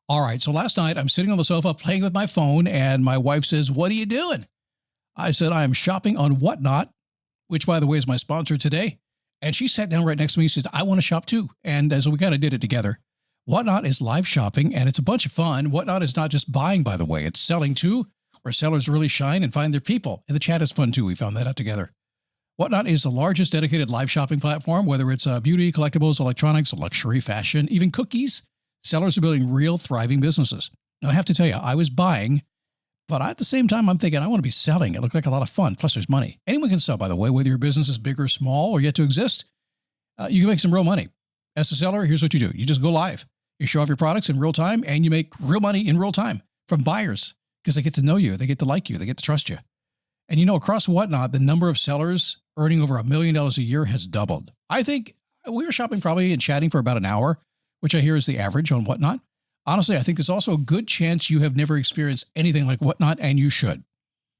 All right. So last night I'm sitting on the sofa playing with my phone and my wife says, "What are you doing?" I said, "I am shopping on Whatnot," which by the way is my sponsor today. And she sat down right next to me and says, "I want to shop too." And so we kind of did it together. Whatnot is live shopping and it's a bunch of fun. Whatnot is not just buying, by the way, it's selling too, where sellers really shine and find their people. And the chat is fun too. We found that out together. Whatnot is the largest dedicated live shopping platform, whether it's beauty, collectibles, electronics, luxury, fashion, even cookies. Sellers are building real thriving businesses. And I have to tell you, I was buying, but at the same time, I'm thinking I want to be selling. It looked like a lot of fun. Plus there's money. Anyone can sell, by the way, whether your business is big or small or yet to exist, you can make some real money. As a seller, here's what you do. You just go live. You show off your products in real time and you make real money in real time from buyers because they get to know you. They get to like you. They get to trust you. And you know, across Whatnot, the number of sellers earning over $1 million a year has doubled. I think we were shopping probably and chatting for about an hour, which I hear is the average on Whatnot. Honestly, I think there's also a good chance you have never experienced anything like Whatnot, and you should.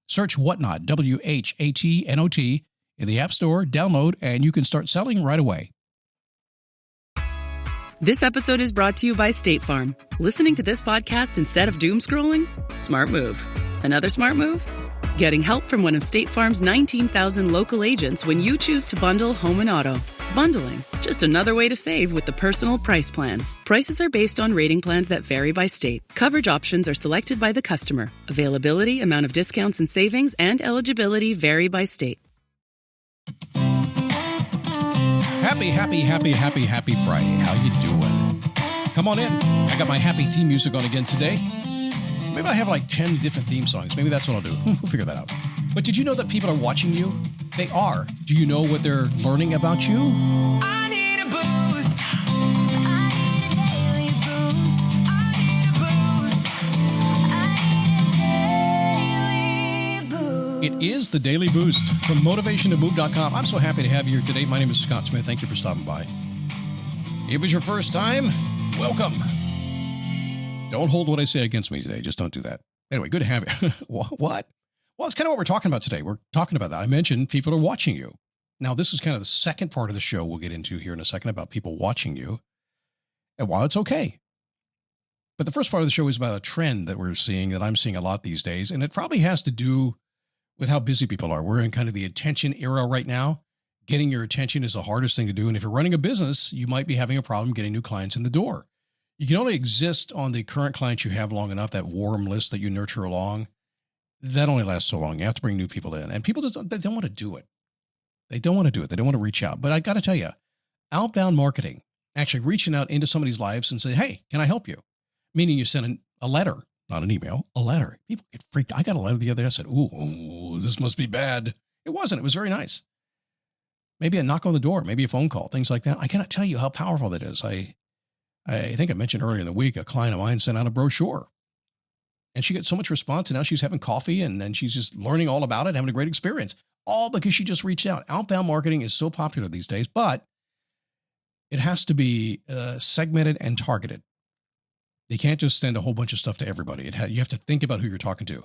Search Whatnot, WHATNOT, in the App Store, download, and you can start selling right away. This episode is brought to you by State Farm. Listening to this podcast instead of doom scrolling? Smart move. Another smart move? Getting help from one of State Farm's 19,000 local agents when you choose to bundle home and auto. Bundling, just another way to save with the Personal Price Plan. Prices are based on rating plans that vary by state. Coverage options are selected by the customer. Availability, amount of discounts and savings, and eligibility vary by state. Happy Friday. How you doing? Come on in. I got my happy theme music on again today. Maybe I have like 10 different theme songs. Maybe that's what I'll do. We'll figure that out. But did you know that people are watching you? They are. Do you know what they're learning about you? I need a boost. I need a daily boost. I need a boost. I need a daily boost. It is the Daily Boost from motivationtomove.com. I'm so happy to have you here today. My name is Scott Smith. Thank you for stopping by. If it's your first time, welcome. Don't hold what I say against me today. Just don't do that. Anyway, good to have you. What? Well, it's kind of what we're talking about today. We're talking about that. I mentioned people are watching you. Now, this is kind of the second part of the show we'll get into here in a second about people watching you. And while it's okay. But the first part of the show is about a trend that we're seeing, that I'm seeing a lot these days. And it probably has to do with how busy people are. We're in kind of the attention era right now. Getting your attention is the hardest thing to do. And if you're running a business, you might be having a problem getting new clients in the door. You can only exist on the current clients you have long enough, that warm list that you nurture along. That only lasts so long. You have to bring new people in. And people just they don't want to do it. They don't want to do it. They don't want to reach out. But I got to tell you, outbound marketing, actually reaching out into somebody's lives and say, "Hey, can I help you?" Meaning you send a letter, not an email, a letter. People get freaked. I got a letter the other day. I said, ooh, this must be bad. It wasn't. It was very nice. Maybe a knock on the door, maybe a phone call, things like that. I cannot tell you how powerful that is. I think I mentioned earlier in the week, a client of mine sent out a brochure and she got so much response. And now she's having coffee and then she's just learning all about it, having a great experience, all because she just reached out. Outbound marketing is so popular these days, but it has to be segmented and targeted. You can't just send a whole bunch of stuff to everybody. You have to think about who you're talking to.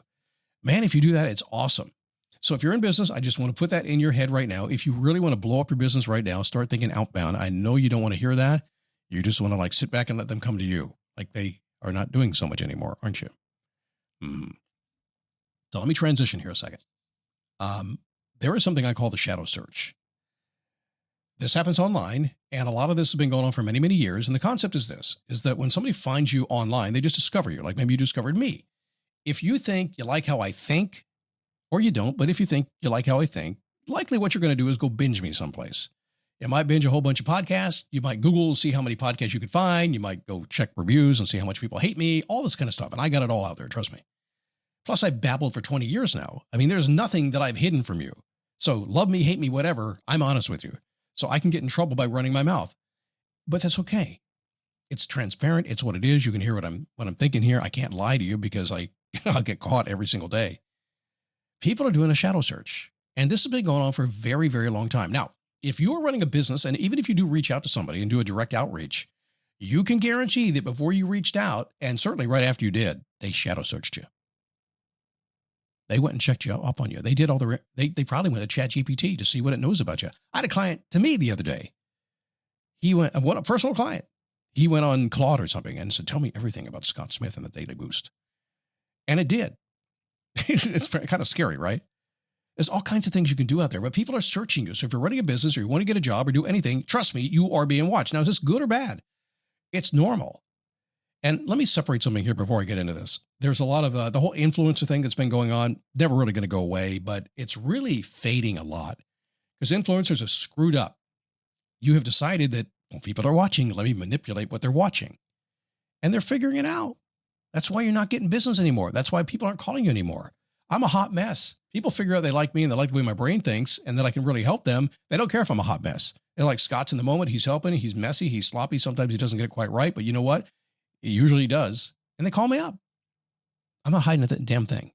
Man, if you do that, it's awesome. So if you're in business, I just want to put that in your head right now. If you really want to blow up your business right now, start thinking outbound. I know you don't want to hear that. You just want to like sit back and let them come to you. Like they are not doing so much anymore, aren't you? So let me transition here a second. There is something I call the shadow search. This happens online, and a lot of this has been going on for many, many years. And the concept is this, is that when somebody finds you online, they just discover you. Like maybe you discovered me. If you think you like how I think, or you don't, but if you think you like how I think, likely what you're going to do is go binge me someplace. You might binge a whole bunch of podcasts. You might Google, see how many podcasts you could find. You might go check reviews and see how much people hate me, all this kind of stuff. And I got it all out there, trust me. Plus, I've babbled for 20 years now. I mean, there's nothing that I've hidden from you. So love me, hate me, whatever, I'm honest with you. So I can get in trouble by running my mouth. But that's okay. It's transparent. It's what it is. You can hear what I'm thinking here. I can't lie to you because I'll get caught every single day. People are doing a shadow search. And this has been going on for a very, very long time. Now, if you are running a business, and even if you do reach out to somebody and do a direct outreach, you can guarantee that before you reached out, and certainly right after you did, they shadow searched you. They went and checked you up on you. They did they probably went to ChatGPT to see what it knows about you. I had a client to me the other day. He went, a personal client, He went on Claude or something and said, tell me everything about Scott Smith and the Daily Boost. And it did. It's kind of scary, right? There's all kinds of things you can do out there, but people are searching you. So if you're running a business or you want to get a job or do anything, trust me, you are being watched. Now, is this good or bad? It's normal. And let me separate something here before I get into this. There's a lot of the whole influencer thing that's been going on, never really going to go away, but it's really fading a lot because influencers are screwed up. You have decided that, well, people are watching, let me manipulate what they're watching. And they're figuring it out. That's why you're not getting business anymore. That's why people aren't calling you anymore. I'm a hot mess. People figure out they like me and they like the way my brain thinks and that I can really help them. They don't care if I'm a hot mess. They're like, Scott's in the moment. He's helping. He's messy. He's sloppy. Sometimes he doesn't get it quite right. But you know what? He usually does. And they call me up. I'm not hiding that damn thing.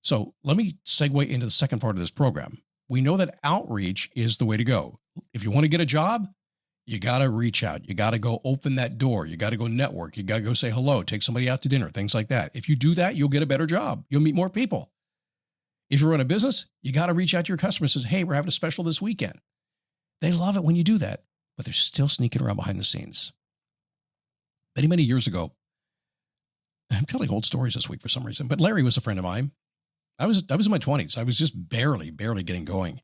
So let me segue into the second part of this program. We know that outreach is the way to go. If you want to get a job, you got to reach out. You got to go open that door. You got to go network. You got to go say hello, take somebody out to dinner, things like that. If you do that, you'll get a better job. You'll meet more people. If you run a business, you got to reach out to your customers and say, hey, we're having a special this weekend. They love it when you do that, but they're still sneaking around behind the scenes. Many, many years ago, I'm telling old stories this week for some reason, but Larry was a friend of mine. I was in my 20s. I was just barely getting going.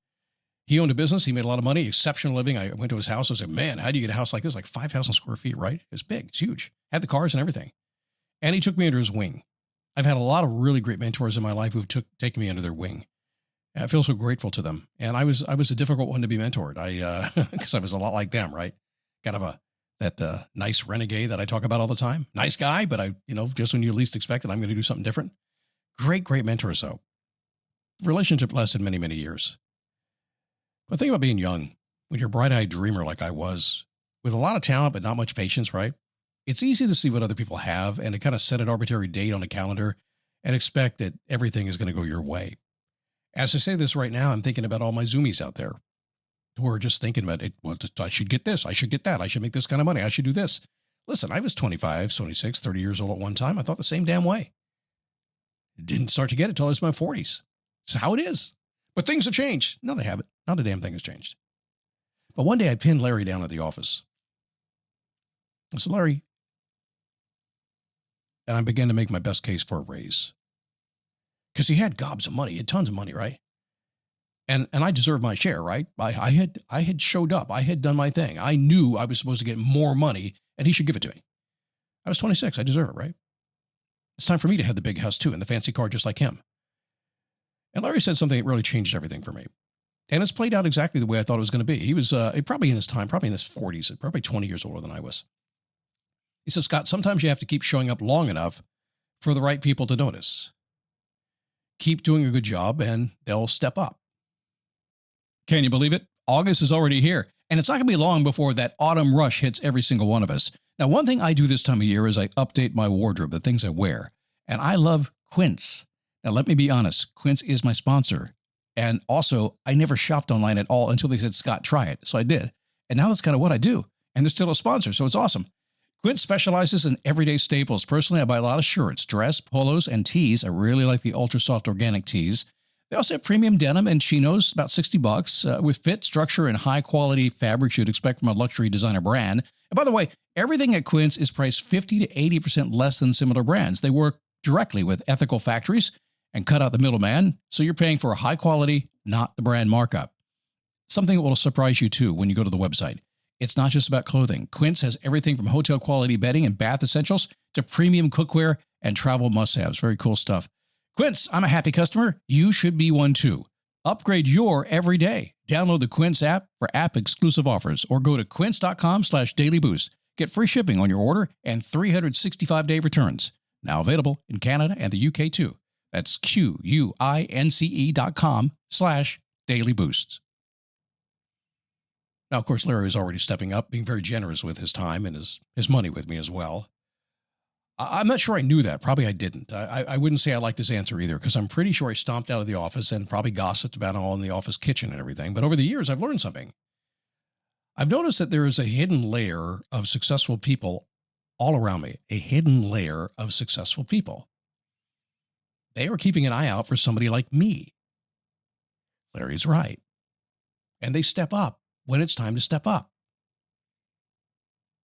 He owned a business. He made a lot of money, exceptional living. I went to his house. I said, man, how do you get a house like this? Like 5,000 square feet, right? It was big. It's huge. Had the cars and everything. And he took me under his wing. I've had a lot of really great mentors in my life who've taken me under their wing. And I feel so grateful to them. And I was a difficult one to be mentored. Because I was a lot like them, right? Kind of that nice renegade that I talk about all the time. Nice guy, but just when you least expect it, I'm going to do something different. Great mentors, though. Relationship lasted many, many years. But think about being young, when you're a bright-eyed dreamer like I was, with a lot of talent but not much patience, right? It's easy to see what other people have and to kind of set an arbitrary date on a calendar and expect that everything is going to go your way. As I say this right now, I'm thinking about all my Zoomies out there who are just thinking about it. Well, I should get this. I should get that. I should make this kind of money. I should do this. Listen, I was 25, 26, 30 years old at one time. I thought the same damn way. Didn't start to get it till I was in my 40s. It's how it is. But things have changed. No, they haven't. Not a damn thing has changed. But one day I pinned Larry down at the office. I said, Larry, and I began to make my best case for a raise. Because he had gobs of money. He had tons of money, right? And I deserved my share, right? I had showed up. I had done my thing. I knew I was supposed to get more money, and he should give it to me. I was 26. I deserve it, right? It's time for me to have the big house, too, and the fancy car just like him. And Larry said something that really changed everything for me. And it's played out exactly the way I thought it was going to be. He was probably in his time, probably in his 40s, probably 20 years older than I was. He said, Scott, sometimes you have to keep showing up long enough for the right people to notice. Keep doing a good job and they'll step up. Can you believe it? August is already here. And it's not going to be long before that autumn rush hits every single one of us. Now, one thing I do this time of year is I update my wardrobe, the things I wear. And I love Quince. Now, let me be honest. Quince is my sponsor. And also, I never shopped online at all until they said, Scott, try it. So I did. And now that's kind of what I do. And they're still a sponsor, so it's awesome. Quince specializes in everyday staples. Personally, I buy a lot of shirts, dress, polos, and tees. I really like the ultra soft organic tees. They also have premium denim and chinos, about $60, with fit, structure, and high-quality fabrics you'd expect from a luxury designer brand. And by the way, everything at Quince is priced 50 to 80% less than similar brands. They work directly with ethical factories and cut out the middleman, so you're paying for a high quality, not the brand markup. Something that will surprise you, too, when you go to the website. It's not just about clothing. Quince has everything from hotel-quality bedding and bath essentials to premium cookware and travel must-haves. Very cool stuff. Quince, I'm a happy customer. You should be one, too. Upgrade your every day. Download the Quince app for app-exclusive offers or go to quince.com/dailyboost. Get free shipping on your order and 365-day returns. Now available in Canada and the UK, too. That's QUINCE.com/dailyboost. Now, of course, Larry is already stepping up, being very generous with his time and his money with me as well. I'm not sure I knew that. Probably I didn't. I wouldn't say I liked his answer either, because I'm pretty sure I stomped out of the office and probably gossiped about it all in the office kitchen and everything. But over the years, I've learned something. I've noticed that there is a hidden layer of successful people all around me, a hidden layer of successful people. They are keeping an eye out for somebody like me. Larry's right. And they step up when it's time to step up.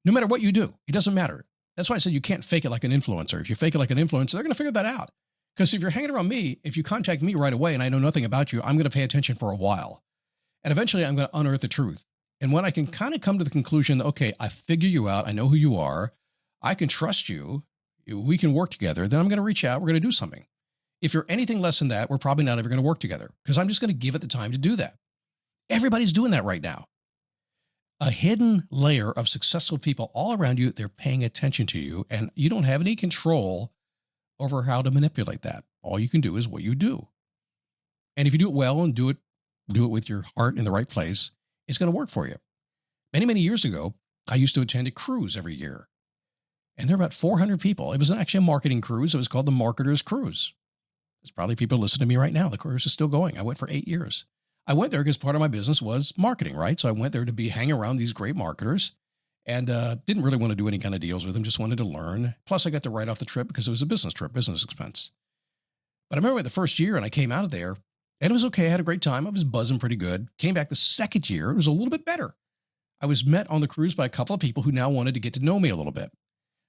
No matter what you do, it doesn't matter. That's why I said you can't fake it like an influencer. If you fake it like an influencer, they're going to figure that out. Because if you're hanging around me, if you contact me right away and I know nothing about you, I'm going to pay attention for a while. And eventually I'm going to unearth the truth. And when I can kind of come to the conclusion that, okay, I figure you out, I know who you are, I can trust you, we can work together, then I'm going to reach out, we're going to do something. If you're anything less than that, we're probably not ever going to work together because I'm just going to give it the time to do that. Everybody's doing that right now. A hidden layer of successful people all around you, they're paying attention to you, and you don't have any control over how to manipulate that. All you can do is what you do. And if you do it well and do it with your heart in the right place, it's going to work for you. Many, many years ago, I used to attend a cruise every year. And there were about 400 people. It was actually a marketing cruise. It was called the Marketer's Cruise. There's probably people listening to me right now. The cruise is still going. I went for 8 years. I went there because part of my business was marketing, right? So I went there to hang around these great marketers and didn't really want to do any kind of deals with them, just wanted to learn. Plus, I got to write off the trip because it was a business trip, business expense. But I remember the first year and I came out of there and it was okay. I had a great time. I was buzzing pretty good. Came back the second year. It was a little bit better. I was met on the cruise by a couple of people who now wanted to get to know me a little bit.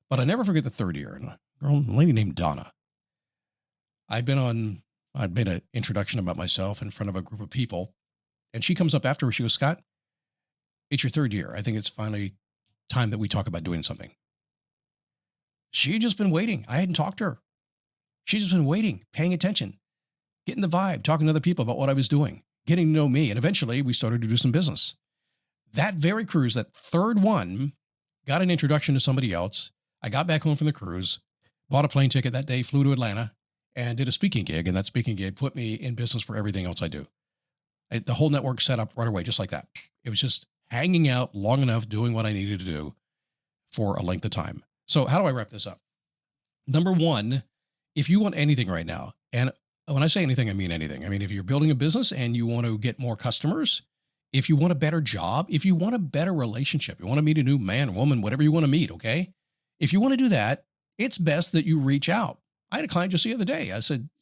But I never forget the third year. And a lady named Donna. I'd made an introduction about myself in front of a group of people. And she comes up afterwards. She goes, Scott, it's your third year. I think it's finally time that we talk about doing something. She had just been waiting. I hadn't talked to her. She'd just been waiting, paying attention, getting the vibe, talking to other people about what I was doing, getting to know me. And eventually we started to do some business. That very cruise, that third one, got an introduction to somebody else. I got back home from the cruise, bought a plane ticket that day, flew to Atlanta, and did a speaking gig. And that speaking gig put me in business for everything else I do. The whole network set up right away, just like that. It was just hanging out long enough, doing what I needed to do for a length of time. So how do I wrap this up? Number one, if you want anything right now, and when I say anything, I mean anything. I mean, if you're building a business and you want to get more customers, if you want a better job, if you want a better relationship, you want to meet a new man, woman, whatever you want to meet, okay? If you want to do that, it's best that you reach out. I had a client just the other day.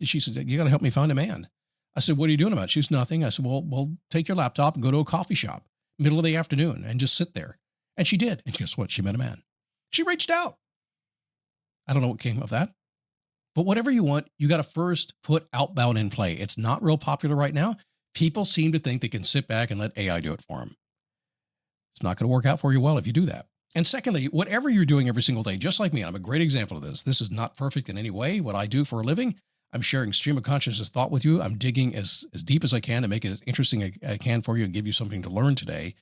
She said, you got to help me find a man. I said, what are you doing about it? She was nothing. I said, well, take your laptop and go to a coffee shop, middle of the afternoon, and just sit there. And she did. And guess what? She met a man. She reached out. I don't know what came of that. But whatever you want, you got to first put outbound in play. It's not real popular right now. People seem to think they can sit back and let AI do it for them. It's not going to work out for you well if you do that. And secondly, whatever you're doing every single day, just like me, and I'm a great example of this. This is not perfect in any way. What I do for a living, I'm sharing stream of consciousness thought with you. I'm digging as deep as I can to make it as interesting as I can for you and give you something to learn today.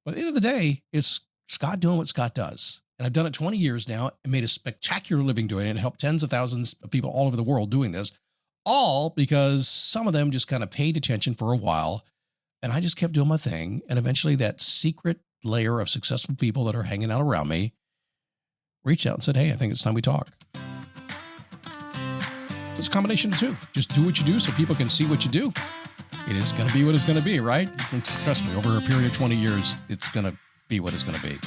But at the end of the day, it's Scott doing what Scott does. And I've done it 20 years now and made a spectacular living doing it and helped tens of thousands of people all over the world doing this, all because some of them just kind of paid attention for a while. And I just kept doing my thing. And eventually that secret layer of successful people that are hanging out around me reached out and said, hey, I think it's time we talk. It's a combination of two. Just do what you do so people can see what you do. It is going to be what it's going to be, right? Just trust me, over a period of 20 years, it's going to be what it's going to be.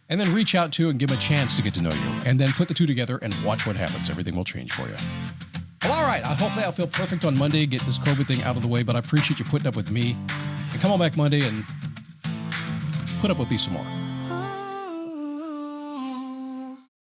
And then reach out to and give them a chance to get to know you. And then put the two together and watch what happens. Everything will change for you. Well, all right. Hopefully I'll feel perfect on Monday, get this COVID thing out of the way. But I appreciate you putting up with me. And come on back Monday and put up with me some more.